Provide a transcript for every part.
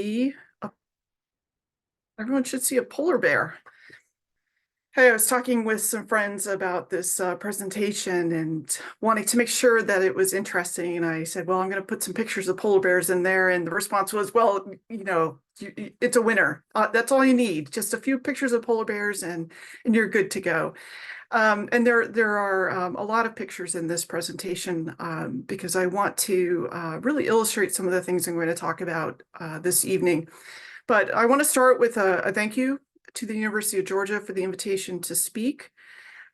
Everyone should see a polar bear. Hey, I was talking with some friends about this presentation and wanting to make sure that it was interesting. And I said, well, I'm going to put some pictures of polar bears in there. And the response was, well, it's a winner. That's all you need. Just a few pictures of polar bears and you're good to go. And there are a lot of pictures in this presentation because I want to really illustrate some of the things I'm going to talk about this evening. But I want to start with a thank you to the University of Georgia for the invitation to speak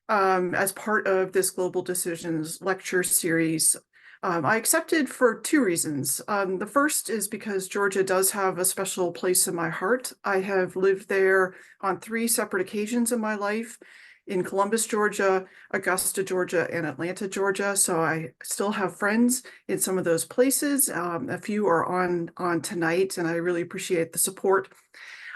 as part of this Global Decisions lecture series. I accepted for two reasons. The first is because Georgia does have a special place in my heart. I have lived there on three separate occasions in my life, in Columbus, Georgia, Augusta, Georgia, and Atlanta, Georgia. So I still have friends in some of those places. A few are on tonight, and I really appreciate the support.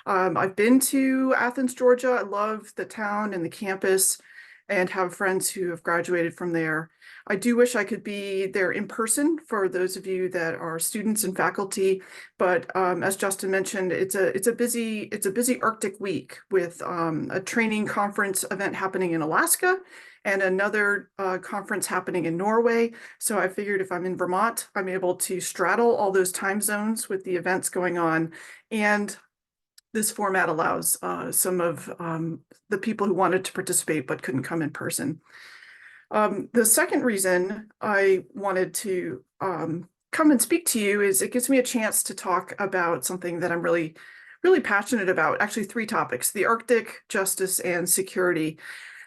I've been to Athens, Georgia. I love the town and the campus and have friends who have graduated from there. I do wish I could be there in person for those of you that are students and faculty, but as Justin mentioned, it's a busy Arctic week with a training conference event happening in Alaska and another conference happening in Norway. So I figured if I'm in Vermont, I'm able to straddle all those time zones with the events going on. And this format allows some of the people who wanted to participate but couldn't come in person. The second reason I wanted to come and speak to you is it gives me a chance to talk about something that I'm really passionate about. Actually, three topics: the Arctic, justice, and security.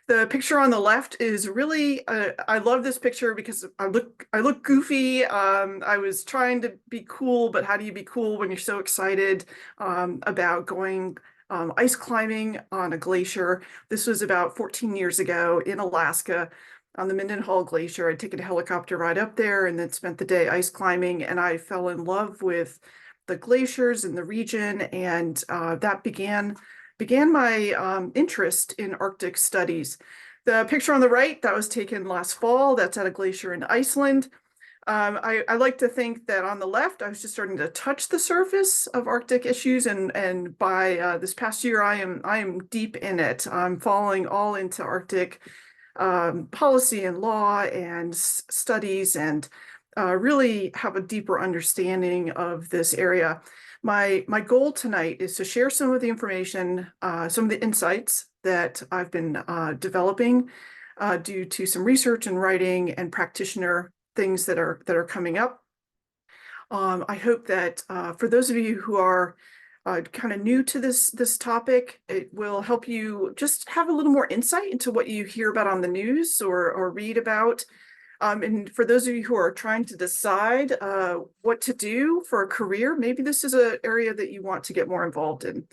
The picture on the left is really, I love this picture because I look goofy. I was trying to be cool, but how do you be cool when you're so excited about going ice climbing on a glacier? This was about 14 years ago in Alaska on the Mendenhall Glacier. I'd taken a helicopter ride up there and then spent the day ice climbing, and I fell in love with the glaciers in the region, and that began my interest in Arctic studies. The picture on the right, that was taken last fall. That's at a glacier in Iceland. I like to think that on the left, I was just starting to touch the surface of Arctic issues, and by this past year, I am deep in it. I'm falling all into Arctic policy and law and studies, and really have a deeper understanding of this area. My goal tonight is to share some of the information, some of the insights that I've been developing due to some research and writing and practitioner things that are coming up. I hope that for those of you who are kind of new to this topic, it will help you just have a little more insight into what you hear about on the news or read about. And for those of you who are trying to decide what to do for a career, maybe this is an area that you want to get more involved in.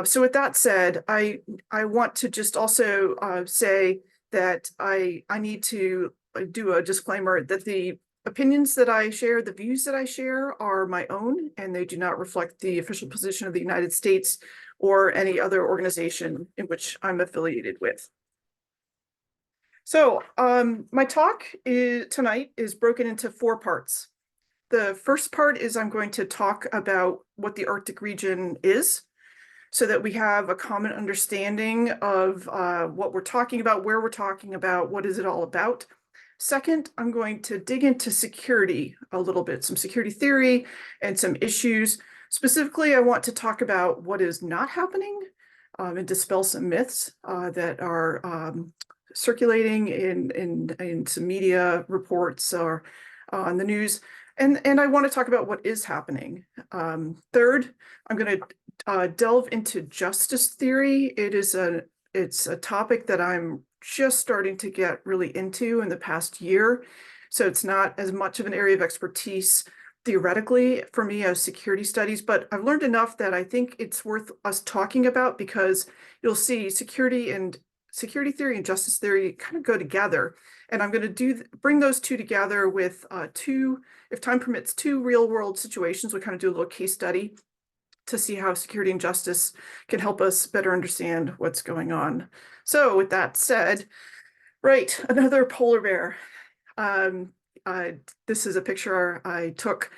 So with that said, I want to just also say that I need to do a disclaimer that the opinions that I share, the views that I share are my own, and they do not reflect the official position of the United States or any other organization in which I'm affiliated with. So my talk tonight is broken into four parts. The first part is I'm going to talk about what the Arctic region is, so that we have a common understanding of what we're talking about, where we're talking about, what is it all about. Second, I'm going to dig into security a little bit, some security theory and some issues. Specifically, I want to talk about what is not happening and dispel some myths that are circulating in some media reports or on the news. And I want to talk about what is happening. Third, I'm going to delve into justice theory. It's a topic that I'm just starting to get really into in the past year. So it's not as much of an area of expertise theoretically for me as security studies, but I've learned enough that I think it's worth us talking about, because you'll see security theory and justice theory kind of go together. And I'm going to bring those two together with two, if time permits, two real world situations. We kind of do a little case study to see how security and justice can help us better understand what's going on. So with that said, right, another polar bear. This is a picture I took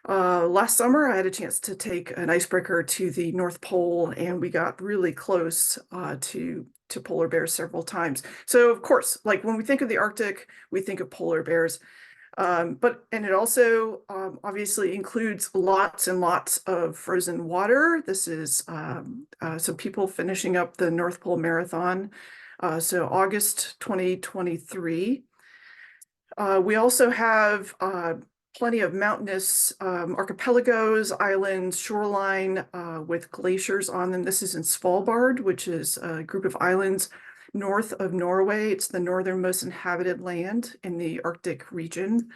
Last summer, I had a chance to take an icebreaker to the North Pole, and we got really close to polar bears several times. So, of course, like when we think of the Arctic, we think of polar bears. And it also obviously includes lots and lots of frozen water. This is some people finishing up the North Pole Marathon. So August 2023. We also have plenty of mountainous archipelagos, islands, shoreline with glaciers on them. This is in Svalbard, which is a group of islands north of Norway. It's the northernmost inhabited land in the Arctic region.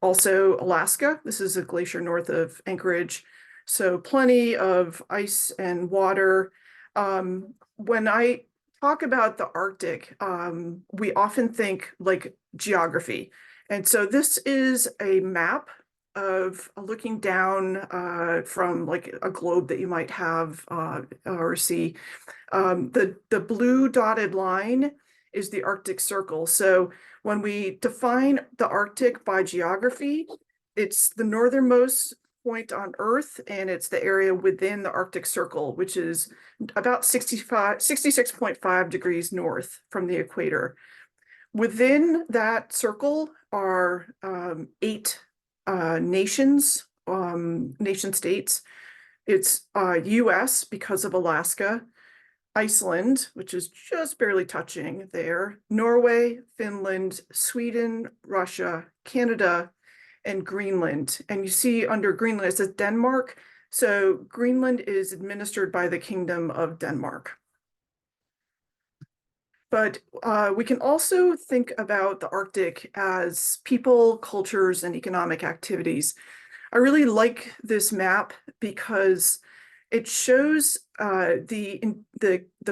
Also Alaska. This is a glacier north of Anchorage. So plenty of ice and water. When I talk about the Arctic, we often think like geography. And so this is a map of looking down from like a globe that you might have or see. The blue dotted line is the Arctic Circle. So when we define the Arctic by geography, it's the northernmost point on Earth, and it's the area within the Arctic Circle, which is about 66.5 degrees north from the equator. Within that circle are 8 nations, nation states. It's US because of Alaska, Iceland, which is just barely touching there, Norway, Finland, Sweden, Russia, Canada, and Greenland. And you see under Greenland, it says Denmark. So Greenland is administered by the Kingdom of Denmark. But we can also think about the Arctic as people, cultures, and economic activities. I really like this map because it shows the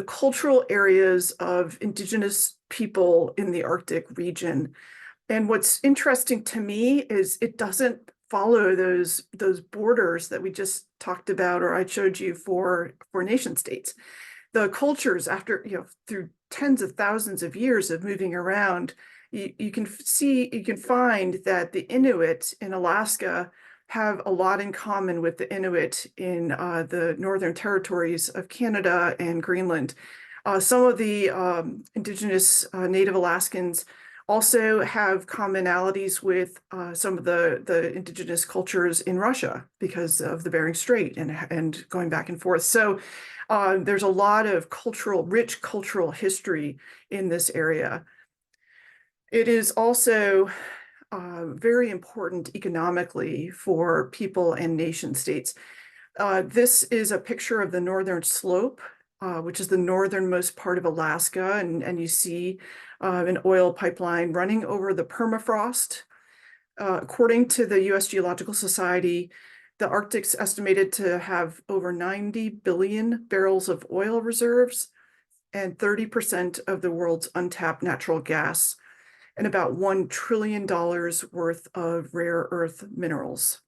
cultural areas of indigenous people in the Arctic region. And what's interesting to me is it doesn't follow those borders that we just talked about, or I showed you for nation states. The cultures, after through tens of thousands of years of moving around, you can find that the Inuit in Alaska have a lot in common with the Inuit in the Northern Territories of Canada and Greenland. Some of the indigenous Native Alaskans also have commonalities with some of the indigenous cultures in Russia because of the Bering Strait and going back and forth. So there's a lot of rich cultural history in this area. It is also very important economically for people and nation states. This is a picture of the northern slope, which is the northernmost part of Alaska, and you see an oil pipeline running over the permafrost. According to the U.S. Geological Society, the Arctic's estimated to have over 90 billion barrels of oil reserves and 30% of the world's untapped natural gas, and about $1 trillion worth of rare earth minerals.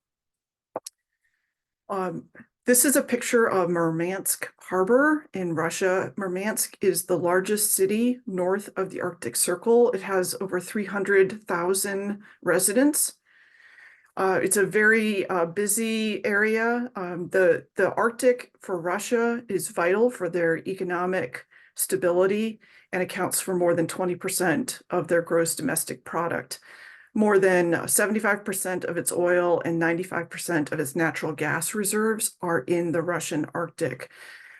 This is a picture of Murmansk Harbor in Russia. Murmansk is the largest city north of the Arctic Circle. It has over 300,000 residents. It's a very busy area. The Arctic for Russia is vital for their economic stability and accounts for more than 20% of their gross domestic product. More than 75% of its oil and 95% of its natural gas reserves are in the Russian Arctic.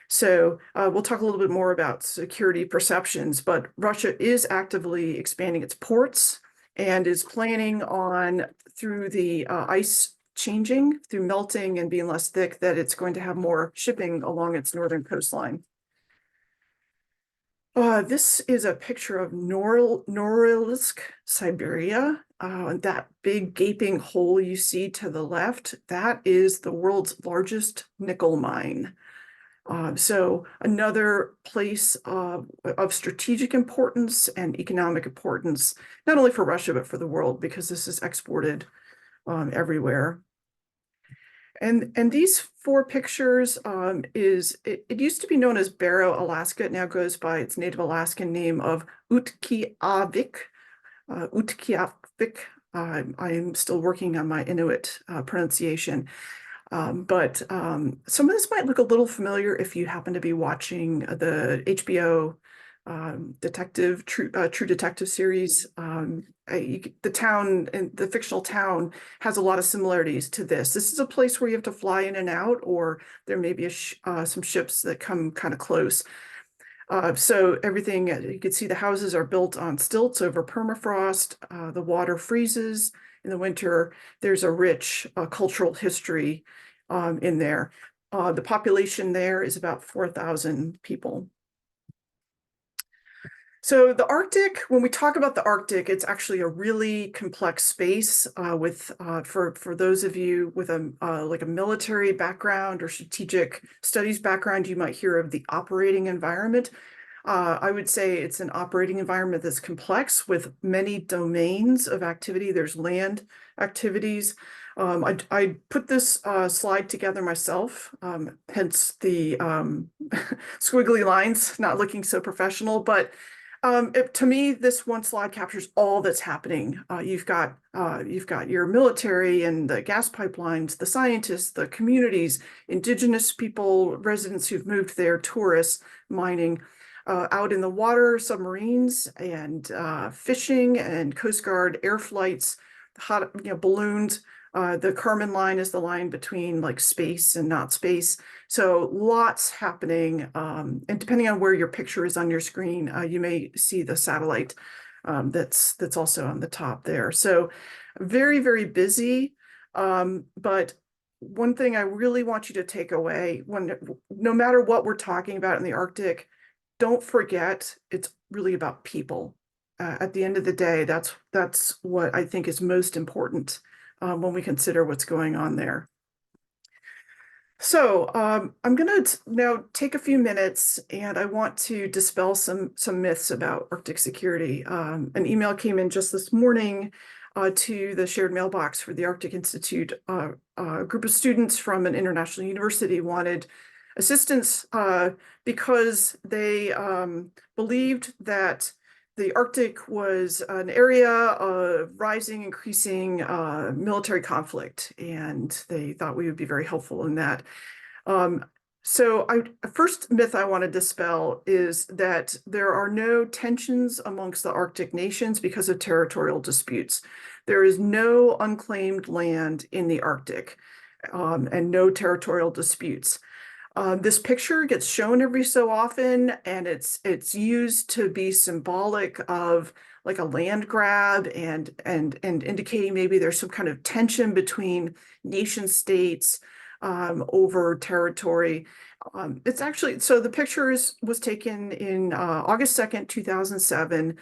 So we'll talk a little bit more about security perceptions, but Russia is actively expanding its ports and is planning on, through the ice changing, through melting and being less thick, that it's going to have more shipping along its northern coastline. This is a picture of Norilsk, Siberia. That big gaping hole you see to the left, that is the world's largest nickel mine. So another place of strategic importance and economic importance, not only for Russia, but for the world, because this is exported everywhere. And these 4 pictures it used to be known as Barrow, Alaska. It now goes by its Native Alaskan name of Utqiagvik. I am still working on my Inuit pronunciation. But some of this might look a little familiar if you happen to be watching the HBO True Detective series. The town and the fictional town has a lot of similarities to this. This is a place where you have to fly in and out, or there may be some ships that come kind of close. So everything, you can see the houses are built on stilts over permafrost. The water freezes in the winter. There's a rich cultural history in there. The population there is about 4,000 people. So the Arctic, when we talk about the Arctic, it's actually a really complex space for those of you with like a military background or strategic studies background, you might hear of the operating environment. I would say it's an operating environment that's complex with many domains of activity. There's land activities. I put this slide together myself, hence the squiggly lines, not looking so professional, but to me, this one slide captures all that's happening. You've got your military and the gas pipelines, the scientists, the communities, indigenous people, residents who've moved there, tourists, mining, out in the water, submarines and fishing and Coast Guard air flights, balloons. The Kármán line is the line between like space and not space. So lots happening. And depending on where your picture is on your screen, you may see the satellite that's also on the top there. So very, very busy. But one thing I really want you to take away, no matter what we're talking about in the Arctic, don't forget it's really about people. At the end of the day, that's what I think is most important when we consider what's going on there. So I'm going to now take a few minutes, and I want to dispel some myths about Arctic security. An email came in just this morning to the shared mailbox for the Arctic Institute. A group of students from an international university wanted assistance because they believed that the Arctic was an area of increasing military conflict, and they thought we would be very helpful in that. So first myth I want to dispel is that there are no tensions amongst the Arctic nations because of territorial disputes. There is no unclaimed land in the Arctic and no territorial disputes. This picture gets shown every so often, and it's used to be symbolic of like a land grab and indicating maybe there's some kind of tension between nation states over territory. It's actually, so the picture was taken in August 2nd, 2007.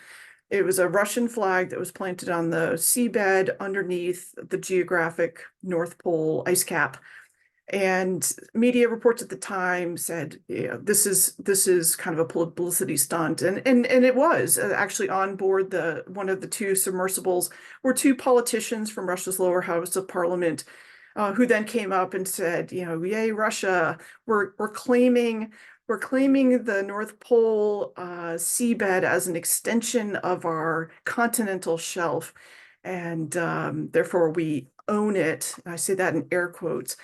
It was a Russian flag that was planted on the seabed underneath the geographic North Pole ice cap. And media reports at the time said, this is kind of a publicity stunt, and it was actually on board one of the two submersibles were two politicians from Russia's lower house of parliament, who then came up and said, yay, Russia, we're claiming the North Pole seabed as an extension of our continental shelf, and therefore we own it. I say that in air quotes.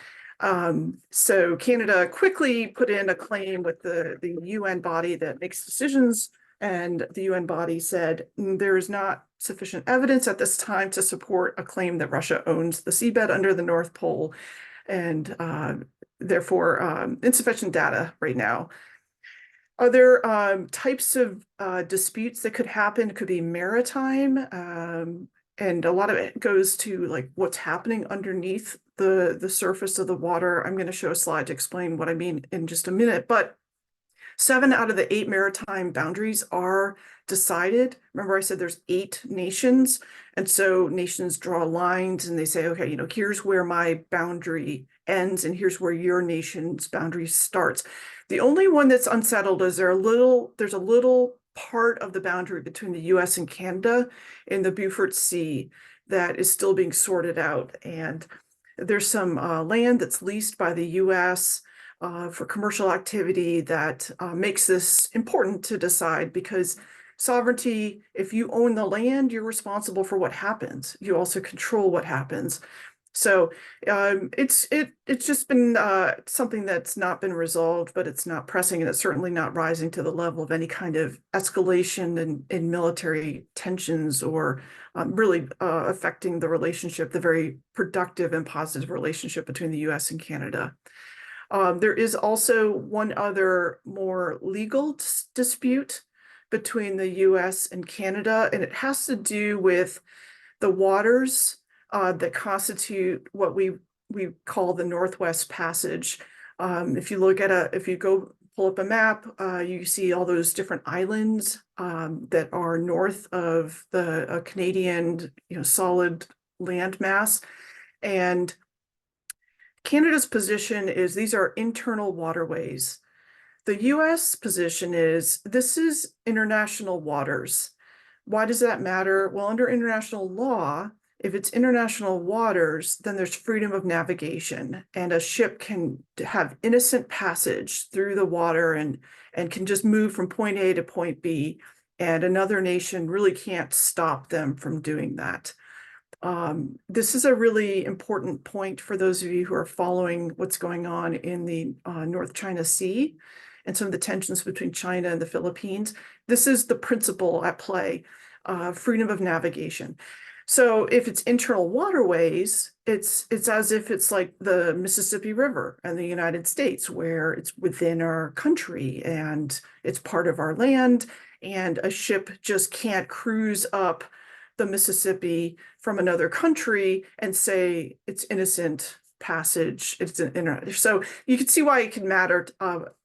So Canada quickly put in a claim with the UN body that makes decisions, and the UN body said there is not sufficient evidence at this time to support a claim that Russia owns the seabed under the North Pole, and therefore insufficient data right now. Other types of disputes that could happen could be maritime, and a lot of it goes to like what's happening underneath the surface of the water. I'm going to show a slide to explain what I mean in just a minute, but 7 out of the 8 maritime boundaries are decided. Remember I said there's 8 nations, and so nations draw lines and they say, okay, here's where my boundary ends and here's where your nation's boundary starts. The only one that's unsettled is there's a little part of the boundary between the US and Canada in the Beaufort Sea that is still being sorted out. And there's some land that's leased by the US for commercial activity that makes this important to decide, because sovereignty, if you own the land, you're responsible for what happens. You also control what happens. So it's just been something that's not been resolved, but it's not pressing, and it's certainly not rising to the level of any kind of escalation in military tensions or really affecting the relationship, the very productive and positive relationship between the U.S. and Canada. There is also one other more legal dispute between the US and Canada, and it has to do with the waters that constitute what we call the Northwest Passage. If you look at if you go pull up a map, you see all those different islands that are north of the Canadian, solid land mass. And Canada's position is these are internal waterways. The US position is this is international waters. Why does that matter? Well, under international law, if it's international waters, then there's freedom of navigation, and a ship can have innocent passage through the water and can just move from point A to point B, and another nation really can't stop them from doing that. This is a really important point for those of you who are following what's going on in the North China Sea and some of the tensions between China and the Philippines. This is the principle at play, freedom of navigation. So if it's internal waterways, it's as if it's like the Mississippi River and the United States, where it's within our country and it's part of our land, and a ship just can't cruise up the Mississippi from another country and say it's innocent passage. So you can see why it can matter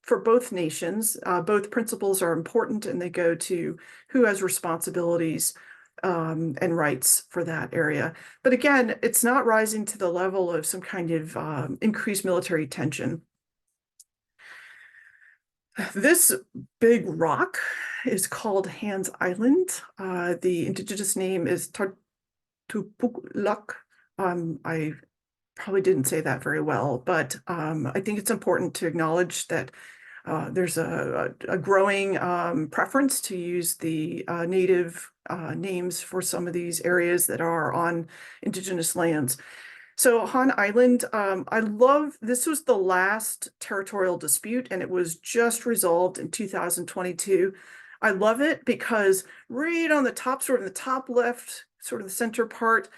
for both nations. Both principles are important, and they go to who has responsibilities and rights for that area. But again, it's not rising to the level of some kind of increased military tension. This big rock is called Hans Island. The indigenous name is Tartupukluk. I probably didn't say that very well, but I think it's important to acknowledge that there's a growing preference to use the native names for some of these areas that are on indigenous lands. So Han Island, this was the last territorial dispute, and it was just resolved in 2022. I love it because right on the top, sort of the top left, sort of the center part,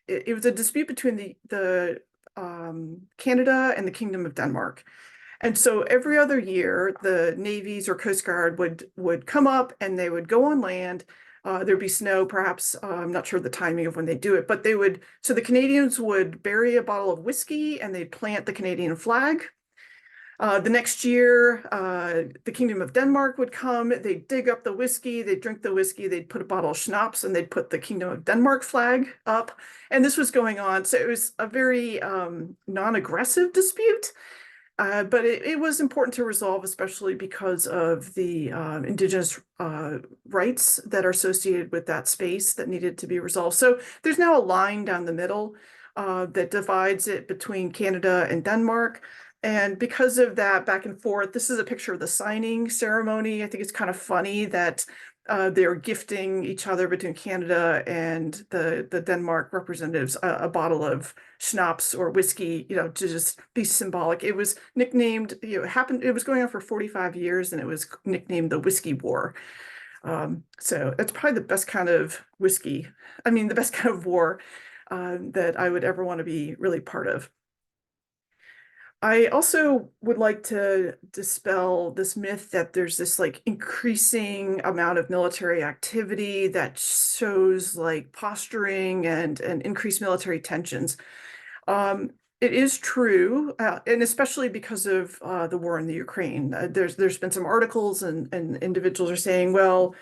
it was a dispute between the Canada and the Kingdom of Denmark. And so every other year, the navies or Coast Guard would come up and they would go on land. There'd be snow, perhaps. I'm not sure the timing of when they do it, but so the Canadians would bury a bottle of whiskey and they'd plant the Canadian flag. The next year, the Kingdom of Denmark would come, they'd dig up the whiskey, they'd drink the whiskey, they'd put a bottle of schnapps, and they'd put the Kingdom of Denmark flag up. And this was going on. So it was a very non-aggressive dispute. But it was important to resolve, especially because of the indigenous rights that are associated with that space that needed to be resolved. So there's now a line down the middle that divides it between Canada and Denmark. And because of that back and forth, this is a picture of the signing ceremony. I think it's kind of funny that they're gifting each other between Canada and the Denmark representatives a bottle of schnapps or whiskey, to just be symbolic. It was nicknamed, it was going on for 45 years, and it was nicknamed the Whiskey War. So it's probably the best kind of whiskey, the best kind of war that I would ever want to be really part of. I also would like to dispel this myth that there's this like increasing amount of military activity that shows like posturing and increased military tensions. It is true, and especially because of the war in the Ukraine. There's been some articles and individuals are saying, well,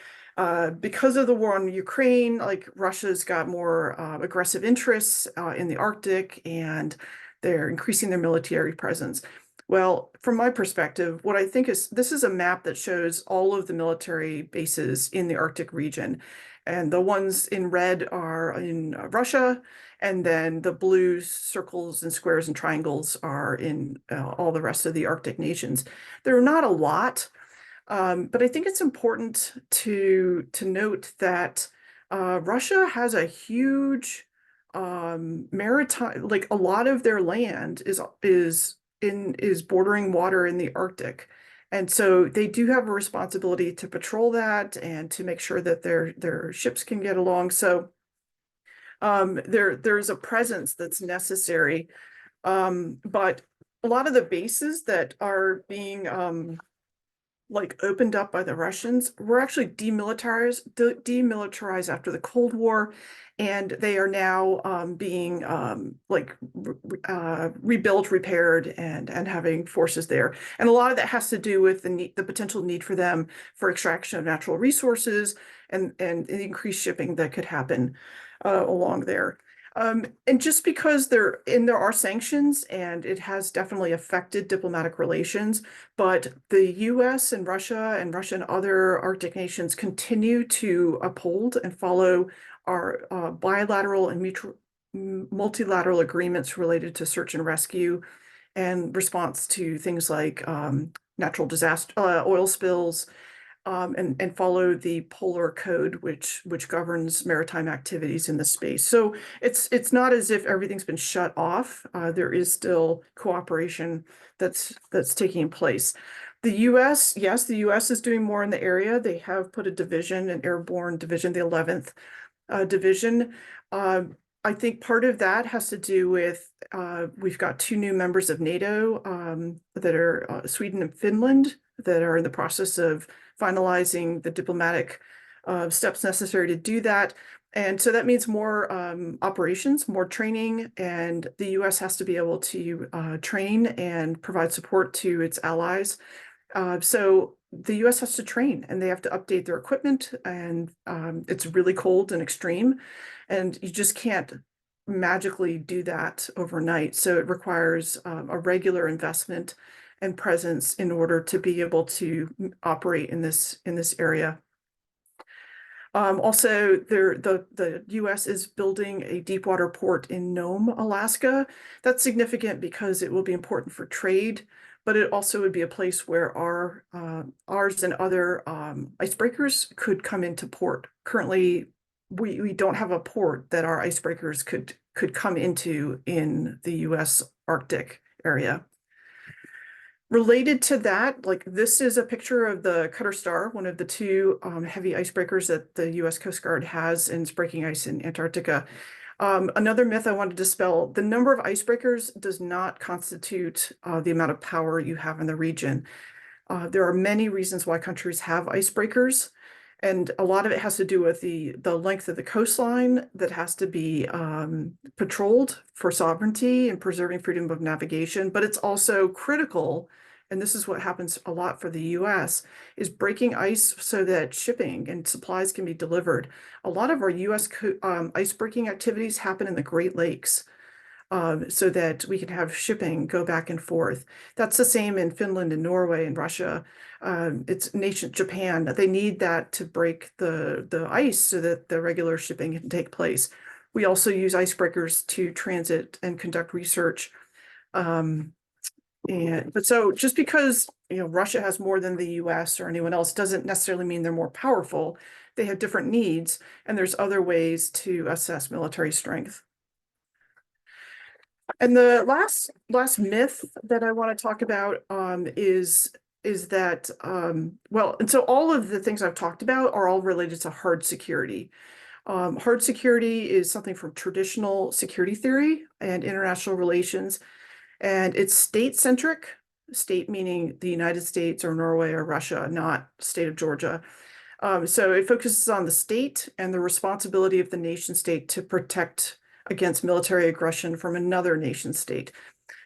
because of the war on Ukraine, like Russia's got more aggressive interests in the Arctic, and they're increasing their military presence. Well, from my perspective, what I think is this is a map that shows all of the military bases in the Arctic region. And the ones in red are in Russia, and then the blue circles and squares and triangles are in all the rest of the Arctic nations. There are not a lot. But I think it's important to note that Russia has a huge maritime, like a lot of their land is bordering water in the Arctic. And so they do have a responsibility to patrol that and to make sure that their ships can get along. So there's a presence that's necessary. But a lot of the bases that are being like opened up by the Russians were actually demilitarized after the Cold War, and they are now being rebuilt, repaired, and having forces there. And a lot of that has to do with the potential need for them for extraction of natural resources and increased shipping that could happen along there. And just because there are sanctions, and it has definitely affected diplomatic relations, but the US and Russia and other Arctic nations continue to uphold and follow our bilateral and multilateral agreements related to search and rescue and response to things like natural disaster, oil spills, and follow the polar code, which governs maritime activities in the space. So it's not as if everything's been shut off. There is still cooperation that's taking place. The U.S., yes, the U.S. is doing more in the area. They have put a division, an airborne division, the 11th division. I think part of that has to do with we've got two new members of NATO that are Sweden and Finland that are in the process of finalizing the diplomatic steps necessary to do that. And so that means more operations, more training, and the US has to be able to train and provide support to its allies. So the US has to train, and they have to update their equipment, and it's really cold and extreme, and you just can't magically do that overnight. So it requires a regular investment and presence in order to be able to operate in this area. Also, the U.S. is building a deep water port in Nome, Alaska. That's significant because it will be important for trade, but it also would be a place where ours and other icebreakers could come into port. Currently, we don't have a port that our icebreakers could come into in the U.S. Arctic area. Related to that, like this is a picture of the Cutter Star, one of the two heavy icebreakers that the U.S. Coast Guard has and is breaking ice in Antarctica. Another myth I want to dispel, the number of icebreakers does not constitute the amount of power you have in the region. There are many reasons why countries have icebreakers, and a lot of it has to do with the length of the coastline that has to be patrolled for sovereignty and preserving freedom of navigation. But it's also critical, and this is what happens a lot for the US, is breaking ice so that shipping and supplies can be delivered. A lot of our US ice breaking activities happen in the Great Lakes. So that we can have shipping go back and forth. That's the same in Finland and Norway and Russia. It's nation Japan. They need that to break the ice so that the regular shipping can take place. We also use icebreakers to transit and conduct research. But so just because Russia has more than the US or anyone else doesn't necessarily mean they're more powerful. They have different needs, and there's other ways to assess military strength. And the last myth that I want to talk about is that well, and so all of the things I've talked about are all related to hard security. Hard security is something from traditional security theory and international relations, and it's state-centric, state meaning the United States or Norway or Russia, not state of Georgia. So it focuses on the state and the responsibility of the nation state to protect against military aggression from another nation state.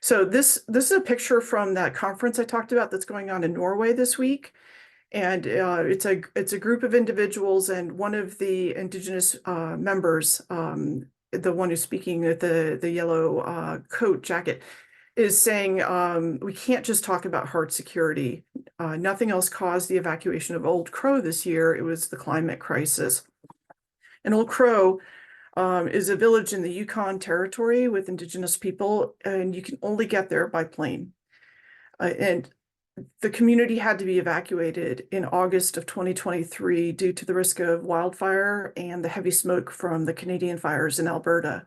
So this is a picture from that conference I talked about that's going on in Norway this week. And it's a group of individuals, and one of the indigenous members, the one who's speaking with the yellow coat jacket, is saying we can't just talk about hard security. Nothing else caused the evacuation of Old Crow this year. It was the climate crisis. And Old Crow is a village in the Yukon Territory with indigenous people, and you can only get there by plane. And the community had to be evacuated in August of 2023 due to the risk of wildfire and the heavy smoke from the Canadian fires in Alberta.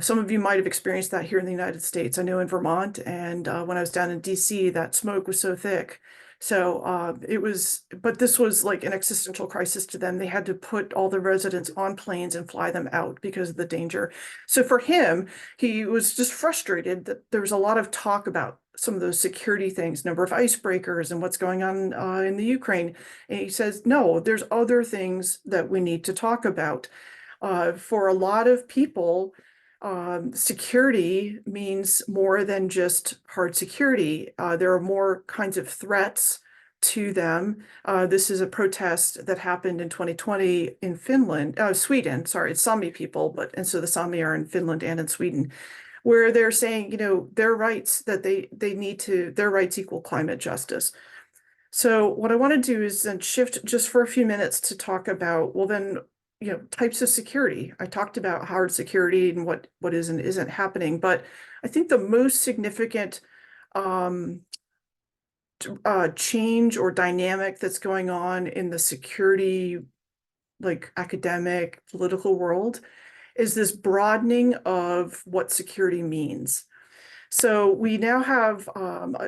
Some of you might have experienced that here in the United States. I know in Vermont, and when I was down in DC, that smoke was so thick. So but this was like an existential crisis to them. They had to put all the residents on planes and fly them out because of the danger. So for him, he was just frustrated that there was a lot of talk about some of those security things, number of icebreakers and what's going on in the Ukraine. And he says, no, there's other things that we need to talk about. For a lot of people, security means more than just hard security. There are more kinds of threats to them. This is a protest that happened in 2020 in Sweden, sorry, it's Sami people, and so the Sami are in Finland and in Sweden, where they're saying, their rights that their rights equal climate justice. So what I want to do is then shift just for a few minutes to talk about, well, then, types of security. I talked about hard security and what is and isn't happening, but I think the most significant change or dynamic that's going on in the security, like academic, political world, is this broadening of what security means. So we now have,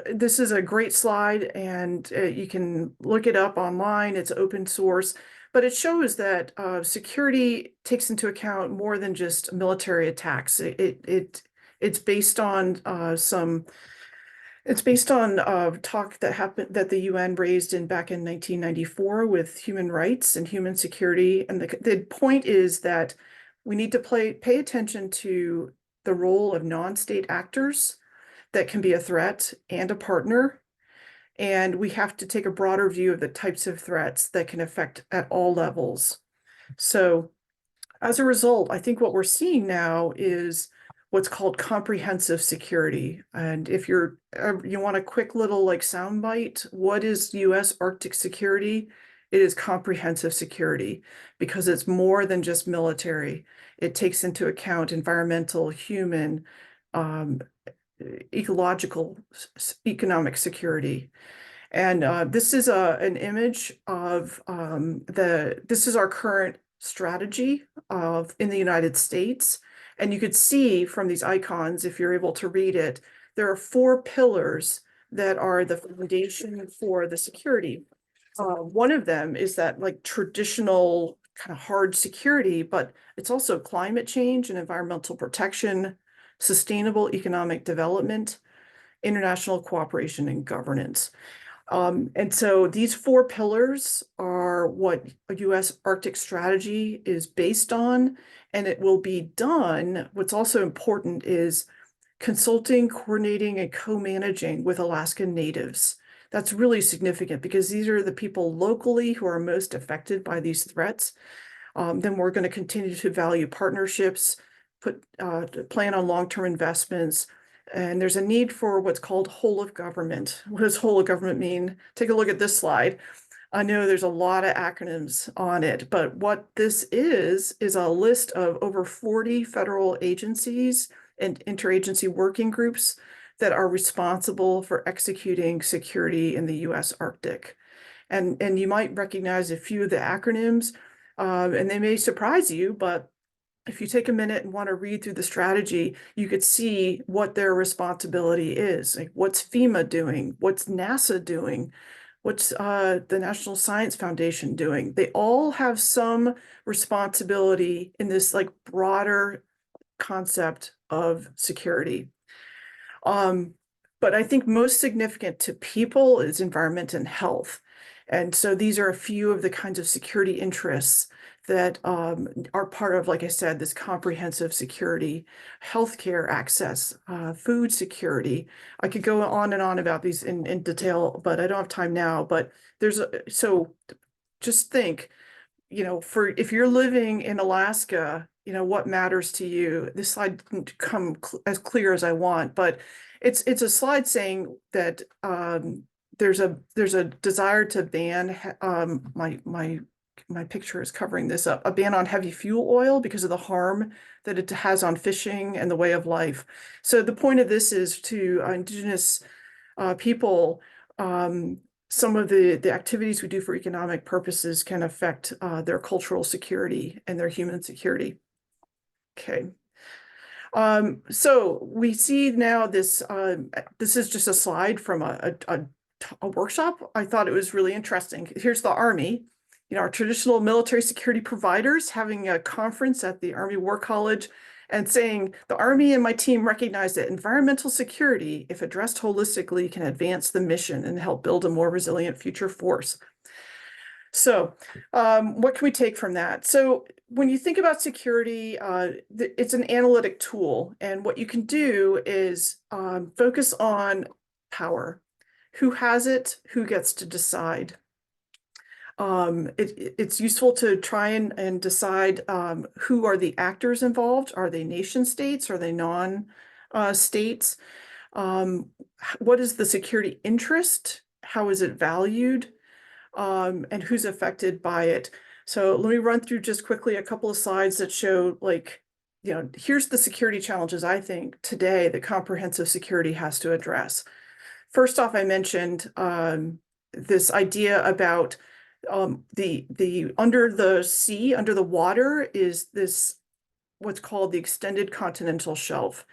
this is a great slide, and you can look it up online. It's open source, but it shows that security takes into account more than just military attacks. It's based on talk that the UN raised back in 1994 with human rights and human security. And the point is that we need to pay attention to the role of non-state actors that can be a threat and a partner. And we have to take a broader view of the types of threats that can affect at all levels. So as a result, I think what we're seeing now is what's called comprehensive security. And if you want a quick little like soundbite, what is US Arctic security? It is comprehensive security because it's more than just military. It takes into account environmental, human, ecological, economic security. And this is an image of this is our current strategy in the United States. And you could see from these icons, if you're able to read it, there are 4 pillars that are the foundation for the security. One of them is that like traditional kind of hard security, but it's also climate change and environmental protection, sustainable economic development, international cooperation, and governance. And so these 4 pillars are what a US Arctic strategy is based on, and it will be done. What's also important is consulting, coordinating, and co-managing with Alaskan natives. That's really significant because these are the people locally who are most affected by these threats. Then we're going to continue to value partnerships, plan on long-term investments, and there's a need for what's called whole of government. What does whole of government mean? Take a look at this slide. I know there's a lot of acronyms on it, but what this is a list of over 40 federal agencies and interagency working groups that are responsible for executing security in the US Arctic. And you might recognize a few of the acronyms, and they may surprise you, but if you take a minute and want to read through the strategy, you could see what their responsibility is. Like, what's FEMA doing? What's NASA doing? What's the National Science Foundation doing? They all have some responsibility in this like broader concept of security. But I think most significant to people is environment and health. And so these are a few of the kinds of security interests that are part of, like I said, this comprehensive security, healthcare access, food security. I could go on and on about these in detail, but I don't have time now. But so just think, if you're living in Alaska, what matters to you? This slide didn't come as clear as I want, but it's a slide saying that there's a desire to ban my picture is covering this up, a ban on heavy fuel oil because of the harm that it has on fishing and the way of life. So the point of this is to Indigenous people some of the activities we do for economic purposes can affect their cultural security and their human security. Okay. So we see now this is just a slide from a workshop. I thought it was really interesting. Here's the Army, our traditional military security providers having a conference at the Army War College and saying, the Army and my team recognize that environmental security, if addressed holistically, can advance the mission and help build a more resilient future force. So what can we take from that? So when you think about security, it's an analytic tool. And what you can do is focus on power. Who has it? Who gets to decide? It's useful to try and decide who are the actors involved. Are they nation states? Are they non-states? What is the security interest? How is it valued? And who's affected by it. So let me run through just quickly a couple of slides that show, like, here's the security challenges I think today that comprehensive security has to address. First off, I mentioned this idea about the under the sea, under the water is this what's called the extended continental shelf.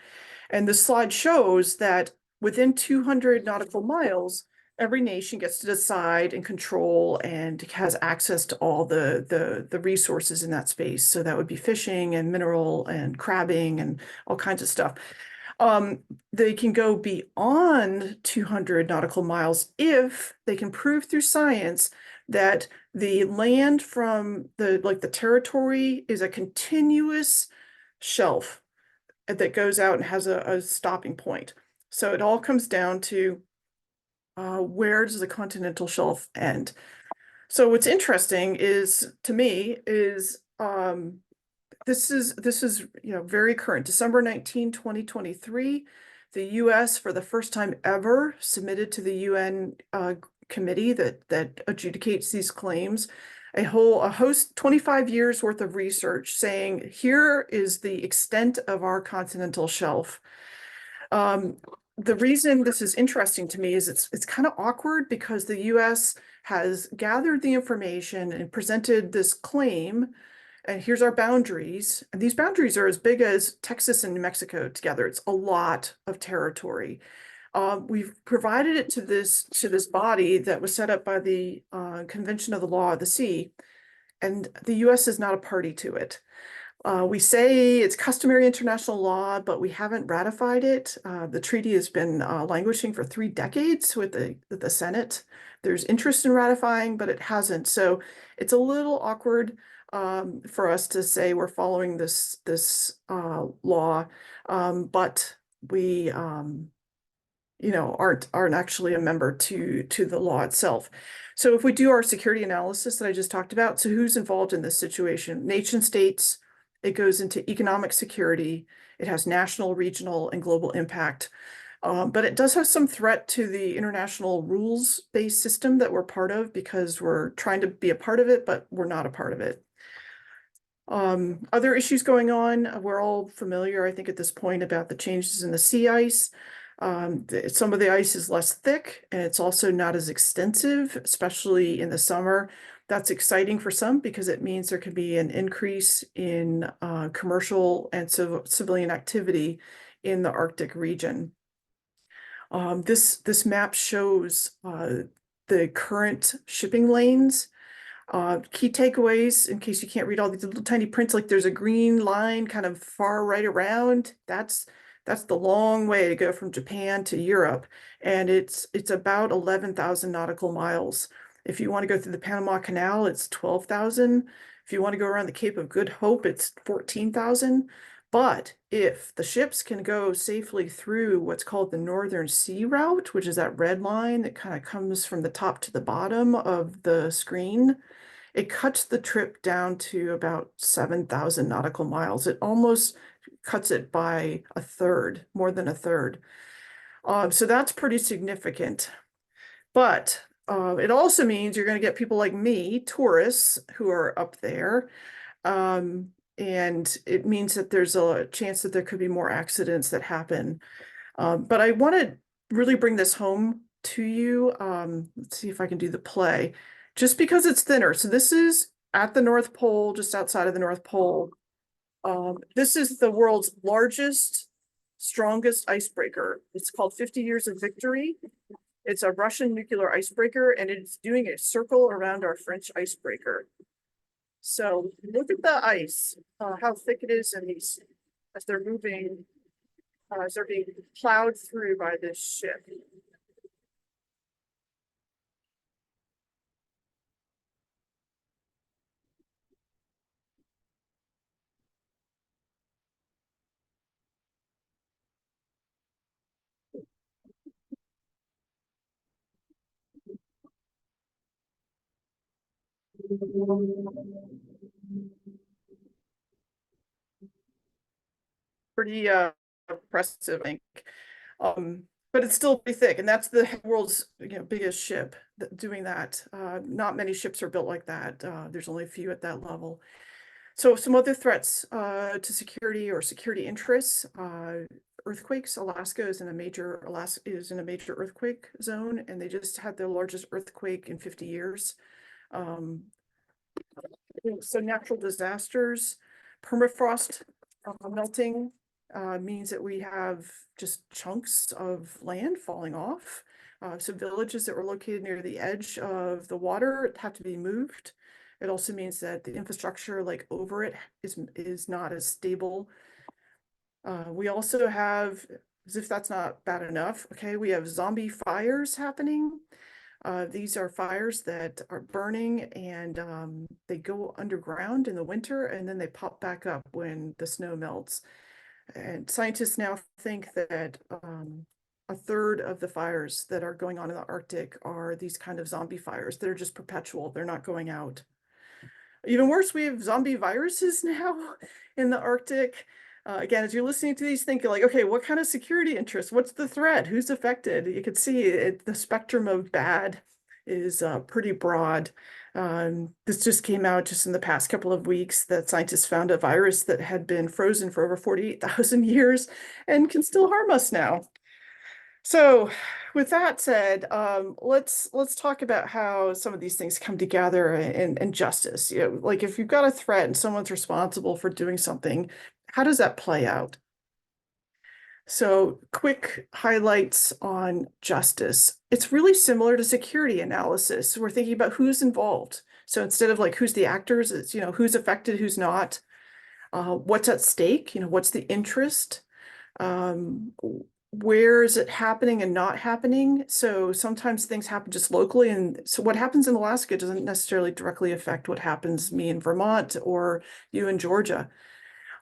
And the slide shows that within 200 nautical miles, every nation gets to decide and control and has access to all the resources in that space. So that would be fishing and mineral and crabbing and all kinds of stuff. They can go beyond 200 nautical miles if they can prove through science that the land from the territory is a continuous shelf that goes out and has a stopping point. So it all comes down to where does the continental shelf end? So what's interesting is, to me, is this is very current. December 19, 2023, the US for the first time ever submitted to the UN committee that adjudicates these claims a host 25 years worth of research saying here is the extent of our continental shelf. The reason this is interesting to me is it's kind of awkward because the US has gathered the information and presented this claim, and here's our boundaries. And these boundaries are as big as Texas and New Mexico together. It's a lot of territory. We've provided it to this body that was set up by the Convention of the Law of the Sea, and the US is not a party to it. We say it's customary international law, but we haven't ratified it. The treaty has been languishing for 3 decades with the Senate. There's interest in ratifying, but it hasn't. So it's a little awkward for us to say we're following this law, but we aren't actually a member to the law itself. So if we do our security analysis that I just talked about, so who's involved in this situation? Nation states. It goes into economic security. It has national, regional, and global impact. But it does have some threat to the international rules-based system that we're part of because we're trying to be a part of it, but we're not a part of it. Other issues going on, we're all familiar, I think, at this point about the changes in the sea ice. Some of the ice is less thick, and it's also not as extensive, especially in the summer. That's exciting for some because it means there could be an increase in commercial and civilian activity in the Arctic region. This map shows the current shipping lanes. Key takeaways, in case you can't read all these little tiny prints, like there's a green line kind of far right around. That's the long way to go from Japan to Europe, and it's about 11,000 nautical miles. If you want to go through the Panama Canal, it's 12,000. If you want to go around the Cape of Good Hope, it's 14,000. But if the ships can go safely through what's called the Northern Sea Route, which is that red line that kind of comes from the top to the bottom of the screen, it cuts the trip down to about 7,000 nautical miles. It almost cuts it by a third, more than a third. So that's pretty significant. But it also means you're going to get people like me, tourists, who are up there. And it means that there's a chance that there could be more accidents that happen. But I want to really bring this home to you. Let's see if I can do the play. Just because it's thinner. So this is at the North Pole, just outside of the North Pole. This is the world's largest, strongest icebreaker. It's called 50 Years of Victory. It's a Russian nuclear icebreaker, and it's doing a circle around our French icebreaker. So look at the ice, how thick it is, and these as they're moving, as they're being plowed through by this ship. Pretty impressive, I think. But it's still pretty thick, and that's the world's biggest ship doing that. Not many ships are built like that. There's only a few at that level. So some other threats to security or security interests. Earthquakes. Alaska is in a major earthquake zone, and they just had their largest earthquake in 50 years. So natural disasters, permafrost melting means that we have just chunks of land falling off. So villages that were located near the edge of the water have to be moved. It also means that the infrastructure like over it is not as stable. We also have, as if that's not bad enough, okay, we have zombie fires happening. These are fires that are burning, and they go underground in the winter, and then they pop back up when the snow melts. And scientists now think that a third of the fires that are going on in the Arctic are these kind of zombie fires. They're just perpetual. They're not going out. Even worse, we have zombie viruses now in the Arctic. Again, as you're listening to these, thinking like, okay, what kind of security interest? What's the threat? Who's affected? You can see the spectrum of bad is pretty broad. This just came out just in the past couple of weeks that scientists found a virus that had been frozen for over 48,000 years and can still harm us now. So with that said, let's talk about how some of these things come together and justice. Like if you've got a threat and someone's responsible for doing something, how does that play out? So quick highlights on justice. It's really similar to security analysis. We're thinking about who's involved. So instead of like who's the actors, it's who's affected, who's not, what's at stake, what's the interest, where is it happening and not happening. So sometimes things happen just locally, and so what happens in Alaska doesn't necessarily directly affect what happens me in Vermont or you in Georgia.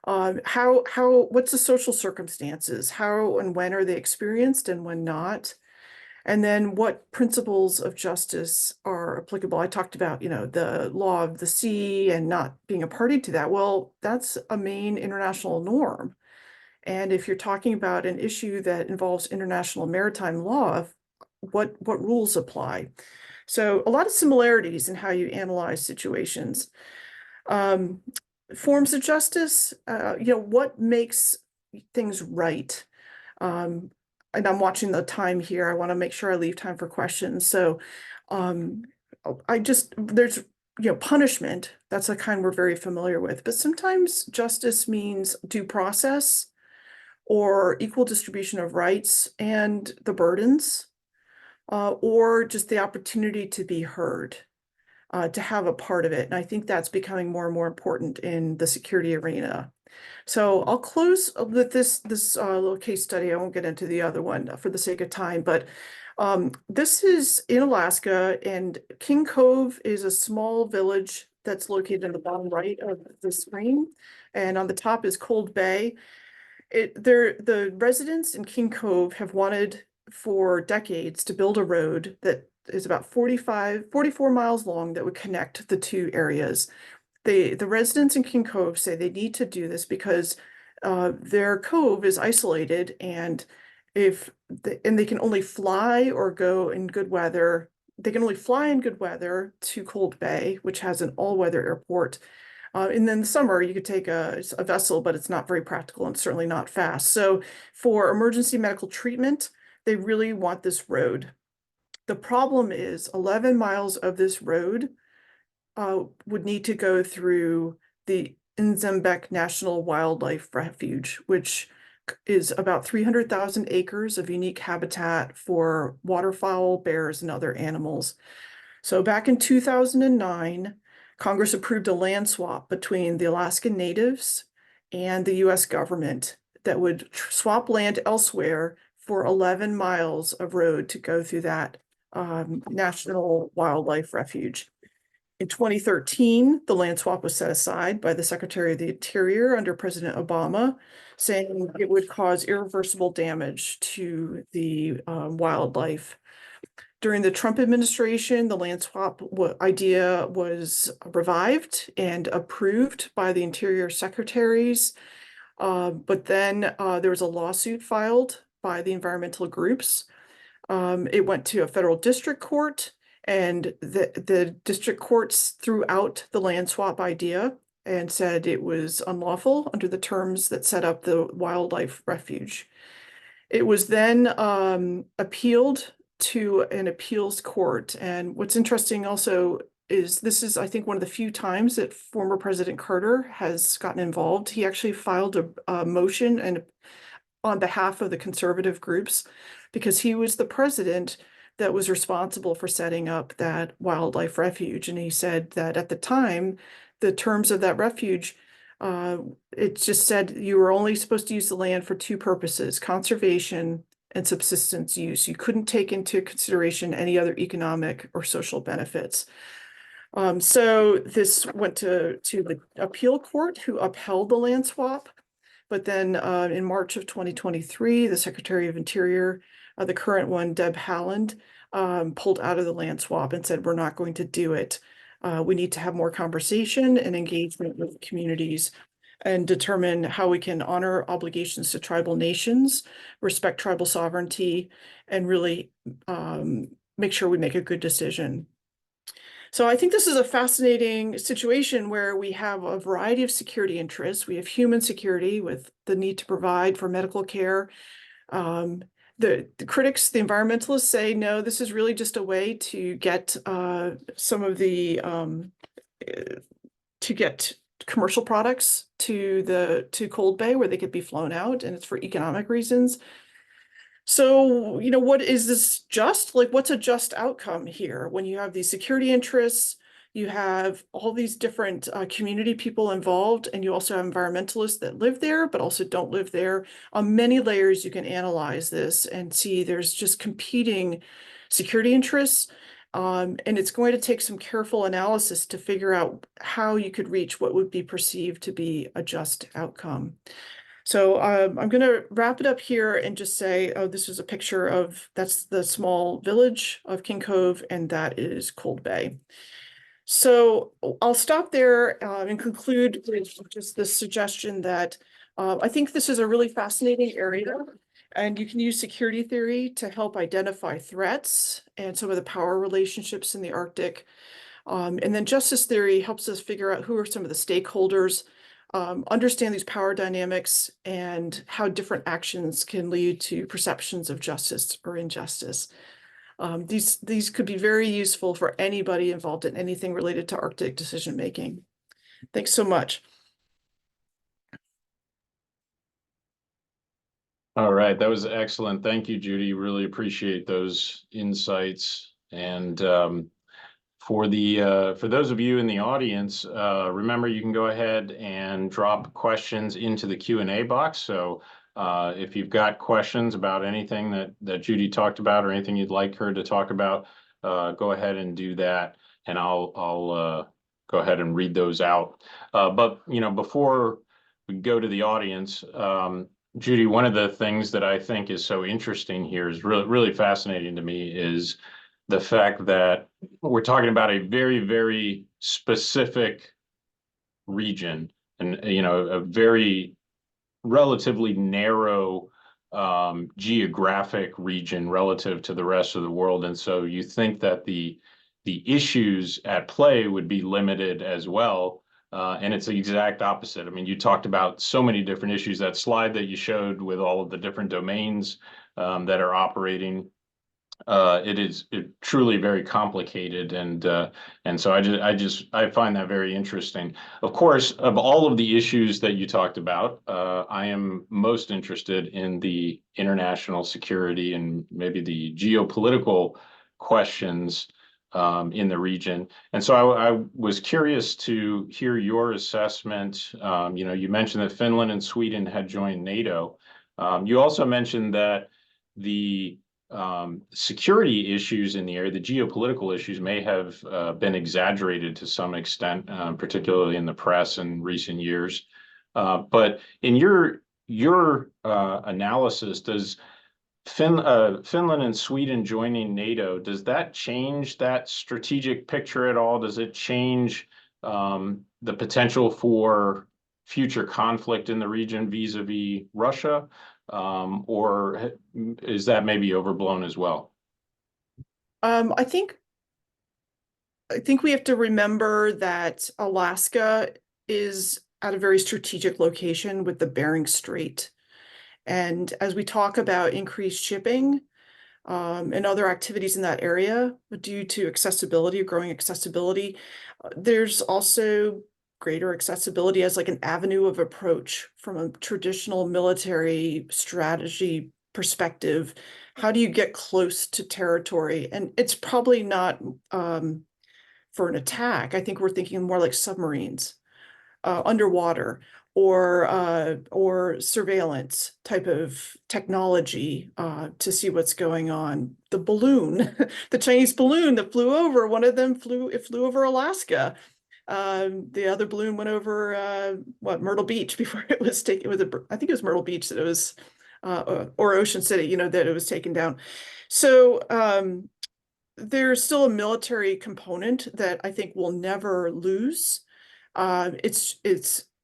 What's the social circumstances? How and when are they experienced and when not? And then what principles of justice are applicable? I talked about, the law of the sea and not being a party to that. Well, that's a main international norm. And if you're talking about an issue that involves international maritime law, what rules apply? So a lot of similarities in how you analyze situations. Forms of justice, what makes things right? And I'm watching the time here. I want to make sure I leave time for questions. So there's, punishment. That's a kind we're very familiar with. But sometimes justice means due process or equal distribution of rights and the burdens, or just the opportunity to be heard. To have a part of it. And I think that's becoming more and more important in the security arena. So I'll close with this little case study. I won't get into the other one for the sake of time, but this is in Alaska, and King Cove is a small village that's located in the bottom right of the screen. And on the top is Cold Bay. The residents in King Cove have wanted for decades to build a road that is about 44 miles long that would connect the two areas. The residents in King Cove say they need to do this because their cove is isolated, and they can only fly or go in good weather. They can only fly in good weather to Cold Bay, which has an all-weather airport. And then in the summer, you could take a vessel, but it's not very practical and certainly not fast. So for emergency medical treatment, they really want this road. The problem is 11 miles of this road would need to go through the Nzembek National Wildlife Refuge, which is about 300,000 acres of unique habitat for waterfowl, bears, and other animals. So back in 2009, Congress approved a land swap between the Alaskan Natives and the US government that would swap land elsewhere for 11 miles of road to go through that National Wildlife Refuge. In 2013, the land swap was set aside by the Secretary of the Interior under President Obama, saying it would cause irreversible damage to the wildlife. During the Trump administration, the land swap idea was revived and approved by the Interior Secretaries. But then there was a lawsuit filed by the environmental groups. It went to a federal district court, and the district courts threw out the land swap idea and said it was unlawful under the terms that set up the wildlife refuge. It was then appealed to an appeals court. And what's interesting also is this is, I think, one of the few times that former President Carter has gotten involved. He actually filed a motion and on behalf of the conservative groups because he was the president that was responsible for setting up that wildlife refuge. And he said that at the time, the terms of that refuge, it just said you were only supposed to use the land for two purposes: conservation and subsistence use. You couldn't take into consideration any other economic or social benefits. So this went to the appeal court, who upheld the land swap. But then in March of 2023, the Secretary of Interior, the current one, Deb Haaland, pulled out of the land swap and said, we're not going to do it. We need to have more conversation and engagement with communities and determine how we can honor obligations to tribal nations, respect tribal sovereignty, and really make sure we make a good decision. So I think this is a fascinating situation where we have a variety of security interests. We have human security with the need to provide for medical care. The critics, the environmentalists say, no, this is really just a way to get some of the, to get commercial products to Cold Bay where they could be flown out, and it's for economic reasons. So, what is this just? Like, what's a just outcome here? When you have these security interests, you have all these different community people involved, and you also have environmentalists that live there, but also don't live there. On many layers, you can analyze this and see there's just competing security interests. And it's going to take some careful analysis to figure out how you could reach what would be perceived to be a just outcome. So I'm going to wrap it up here and just say, oh, this is a picture of, that's the small village of King Cove, and that is Cold Bay. So I'll stop there and conclude with just the suggestion that I think this is a really fascinating area, and you can use security theory to help identify threats and some of the power relationships in the Arctic. And then justice theory helps us figure out who are some of the stakeholders, understand these power dynamics, and how different actions can lead to perceptions of justice or injustice. These could be very useful for anybody involved in anything related to Arctic decision making. Thanks so much. All right, that was excellent. Thank you, Judy. Really appreciate those insights. And for those of you in the audience, remember you can go ahead and drop questions into the Q&A box. So if you've got questions about anything that Judy talked about or anything you'd like her to talk about, go ahead and do that, and I'll go ahead and read those out. But before we go to the audience, Judy, one of the things that I think is so interesting here is really fascinating to me is the fact that we're talking about a very, very specific region, and a very relatively narrow geographic region relative to the rest of the world. And so you think that the issues at play would be limited as well. And it's the exact opposite. I mean, you talked about so many different issues. That slide that you showed with all of the different domains that are operating, It is truly very complicated, and so I find that very interesting. Of course, of all of the issues that you talked about, I am most interested in the international security and maybe the geopolitical questions in the region. And so I was curious to hear your assessment. You mentioned that Finland and Sweden had joined NATO. You also mentioned that the security issues in the area, the geopolitical issues may have been exaggerated to some extent, particularly in the press in recent years. But in your analysis, does Finland and Sweden joining NATO, does that change that strategic picture at all? Does it change the potential for future conflict in the region vis-a-vis Russia? Or is that maybe overblown as well? Um, I think I think we have to remember that Alaska is at a very strategic location with the Bering Strait. And as we talk about increased shipping, and other activities in that area due to accessibility, growing accessibility, there's also greater accessibility as like an avenue of approach from a traditional military strategy perspective. How do you get close to territory? And it's probably not for an attack. I think we're thinking more like submarines, underwater, or surveillance type of technology to see what's going on. The balloon, the Chinese balloon that flew over, one of them flew over Alaska. The other balloon went over Myrtle Beach before it was taken. I think it was Myrtle Beach that it was, or Ocean City, that it was taken down. So there's still a military component that I think we'll never lose.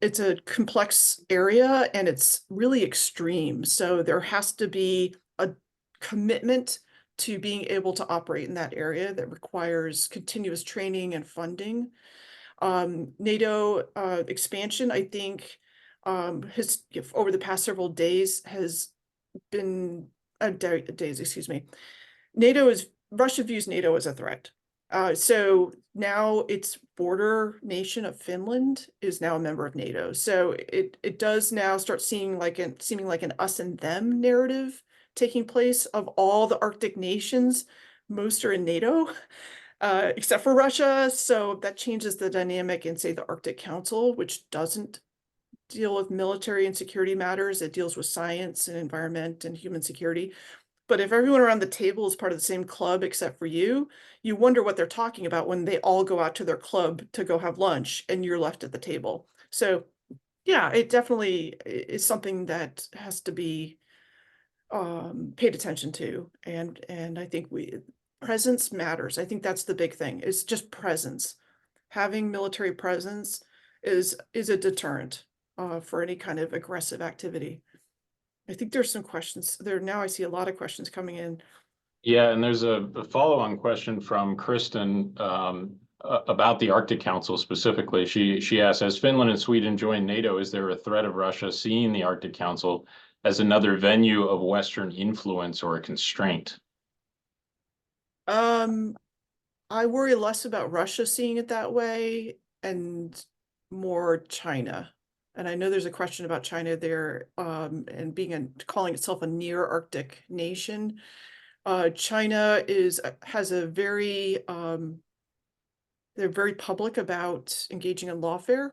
It's a complex area and it's really extreme. So there has to be a commitment to being able to operate in that area that requires continuous training and funding. NATO expansion, I think, has over the past several days has been days, excuse me. Russia views NATO as a threat. So now its border nation of Finland is now a member of NATO. So it does now start seeming like an us and them narrative taking place. Of all the Arctic nations, most are in NATO, except for Russia. So that changes the dynamic in, say, the Arctic Council, which doesn't deal with military and security matters. It deals with science and environment and human security. But if everyone around the table is part of the same club except for you, you wonder what they're talking about when they all go out to their club to go have lunch and you're left at the table. So yeah, it definitely is something that has to be paid attention to. And I think presence matters. I think that's the big thing. It's just presence. Having military presence is a deterrent for any kind of aggressive activity. I think there's some questions there now. I see a lot of questions coming in. Yeah, and there's a follow-on question from Kristen about the Arctic Council specifically. She asks, as Finland and Sweden join NATO, is there a threat of Russia seeing the Arctic Council as another venue of Western influence or a constraint? Um, I worry less about Russia seeing it that way and more China. And I know there's a question about China there, and calling itself a near Arctic nation. China has a very they're very public about engaging in lawfare.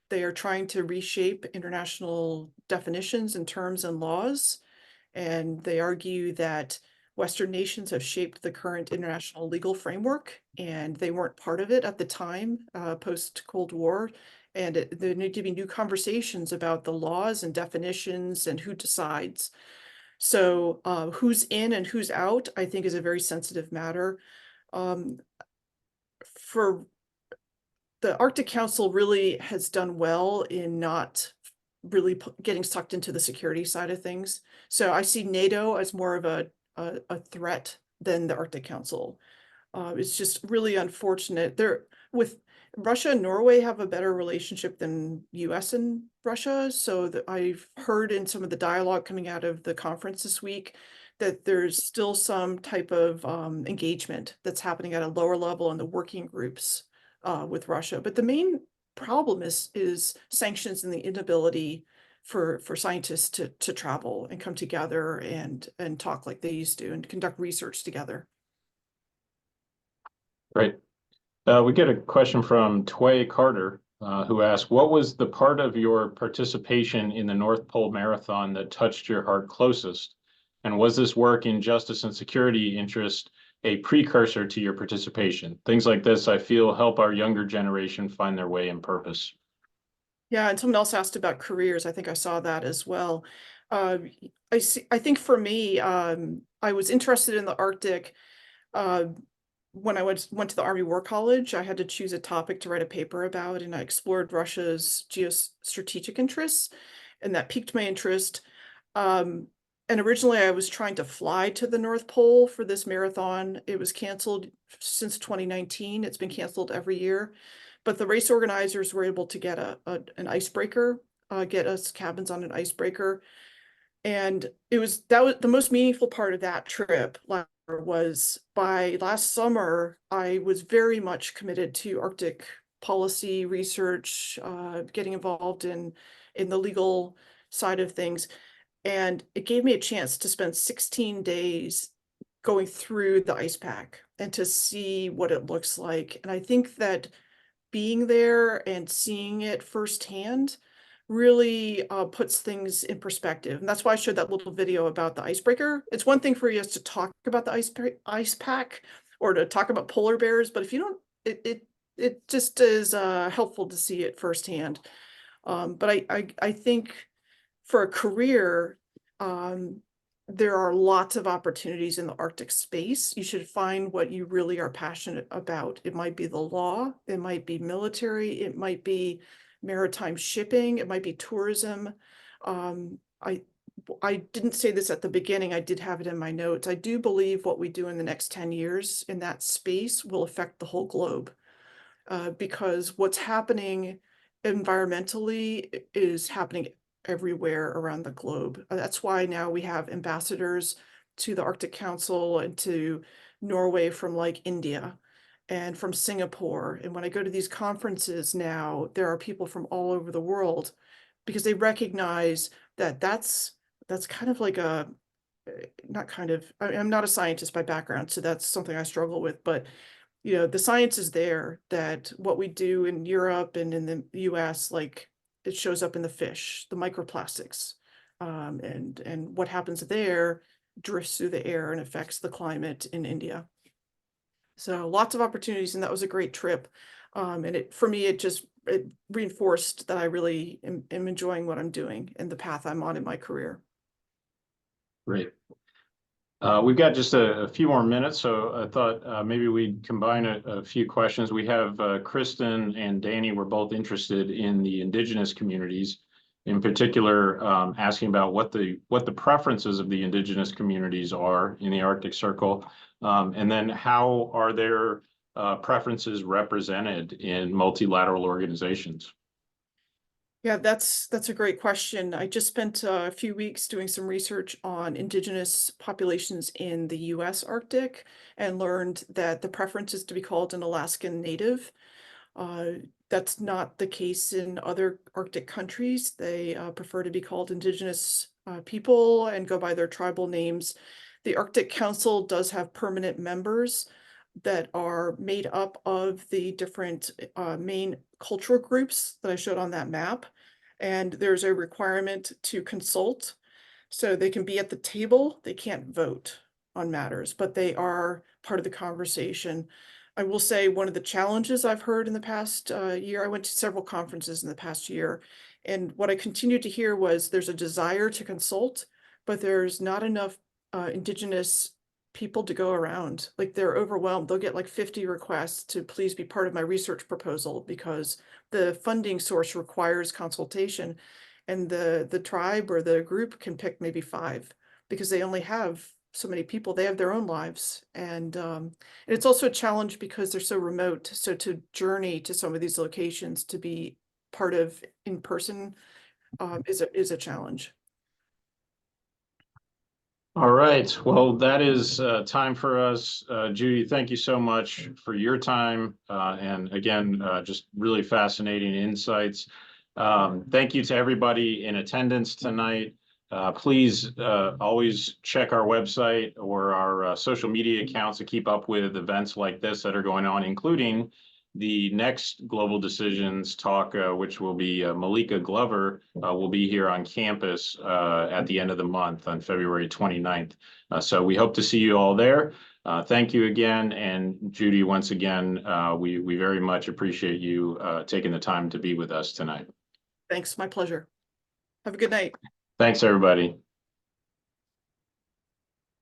They are trying to reshape international definitions and terms and laws. And they argue that Western nations have shaped the current international legal framework, and they weren't part of it at the time, post-Cold War. And there need to be new conversations about the laws and definitions and who decides. So who's in and who's out, I think, is a very sensitive matter. Um, for the Arctic Council really has done well in not really getting sucked into the security side of things. So I see NATO as more of a threat than the Arctic Council. It's just really unfortunate. With Russia and Norway have a better relationship than US and Russia. So I've heard in some of the dialogue coming out of the conference this week that there's still some type of engagement that's happening at a lower level in the working groups with Russia. But the main problem is sanctions and the inability for scientists to travel and come together and talk like they used to and conduct research together. Great. We get a question from Tway Carter, who asked, what was the part of your participation in the North Pole Marathon that touched your heart closest? And was this work in justice and security interest a precursor to your participation? Things like this, I feel, help our younger generation find their way and purpose. Yeah, and someone else asked about careers. I think I saw that as well. Uh, I think for me, I was interested in the Arctic uh, when I went to the Army War College. I had to choose a topic to write a paper about, and I explored Russia's geostrategic interests, and that piqued my interest. Um, and originally I was trying to fly to the North Pole for this marathon. It was canceled since 2019. It's been canceled every year. But the race organizers were able to get an icebreaker, get us cabins on an icebreaker. And that was the most meaningful part of that trip was by last summer, I was very much committed to Arctic policy research, getting involved in the legal side of things. And it gave me a chance to spend 16 days going through the ice pack and to see what it looks like. And I think that being there and seeing it firsthand really puts things in perspective. And that's why I showed that little video about the icebreaker. It's one thing for you to talk about the ice pack or to talk about polar bears, but if you don't, it just is helpful to see it firsthand. But I think for a career, there are lots of opportunities in the Arctic space. You should find what you really are passionate about. It might be the law, it might be military, it might be maritime shipping, it might be tourism. I didn't say this at the beginning, I did have it in my notes. I do believe what we do in the next 10 years in that space will affect the whole globe. Because what's happening environmentally is happening everywhere around the globe. That's why now we have ambassadors to the Arctic Council and to Norway from like India and from Singapore. And when I go to these conferences now, there are people from all over the world because they recognize that that's kind of like a not kind of I'm not a scientist by background, so that's something I struggle with, but you know, the science is there that what we do in Europe and in the US, like it shows up in the fish, the microplastics, and what happens there drifts through the air and affects the climate in India. So lots of opportunities, and that was a great trip. And for me, it reinforced that I really am enjoying what I'm doing and the path I'm on in my career. Great. We've got just a few more minutes, so I thought maybe we'd combine a few questions. We have Kristen and Danny were both interested in the indigenous communities, in particular asking about what the preferences of the indigenous communities are in the Arctic Circle, and then how are their preferences represented in multilateral organizations. Yeah, that's a great question. I just spent a few weeks doing some research on indigenous populations in the US Arctic and learned that the preference is to be called an Alaskan Native. Uh, that's not the case in other Arctic countries. They prefer to be called indigenous people and go by their tribal names. The Arctic Council does have permanent members that are made up of the different main cultural groups that I showed on that map. And there's a requirement to consult. So they can be at the table, they can't vote on matters, but they are part of the conversation. I will say one of the challenges I've heard in the past year, I went to several conferences in the past year, and what I continued to hear was there's a desire to consult, but there's not enough Indigenous people to go around. Like they're overwhelmed. They'll get like 50 requests to please be part of my research proposal because the funding source requires consultation, and the tribe or the group can pick maybe 5 because they only have so many people. They have their own lives, and it's also a challenge because they're so remote. So to journey to some of these locations to be part of in person is a challenge. All right. Well, that is time for us. Judy, thank you so much for your time. And again, just really fascinating insights. Thank you to everybody in attendance tonight. Please always check our website or our social media accounts to keep up with events like this that are going on, including the next Global Decisions talk, which will be Malika Glover, will be here on campus at the end of the month on February 29th. So we hope to see you all there. Thank you again. And Judy, once again, we very much appreciate you taking the time to be with us tonight. Thanks, my pleasure. Have a good night. Thanks, everybody.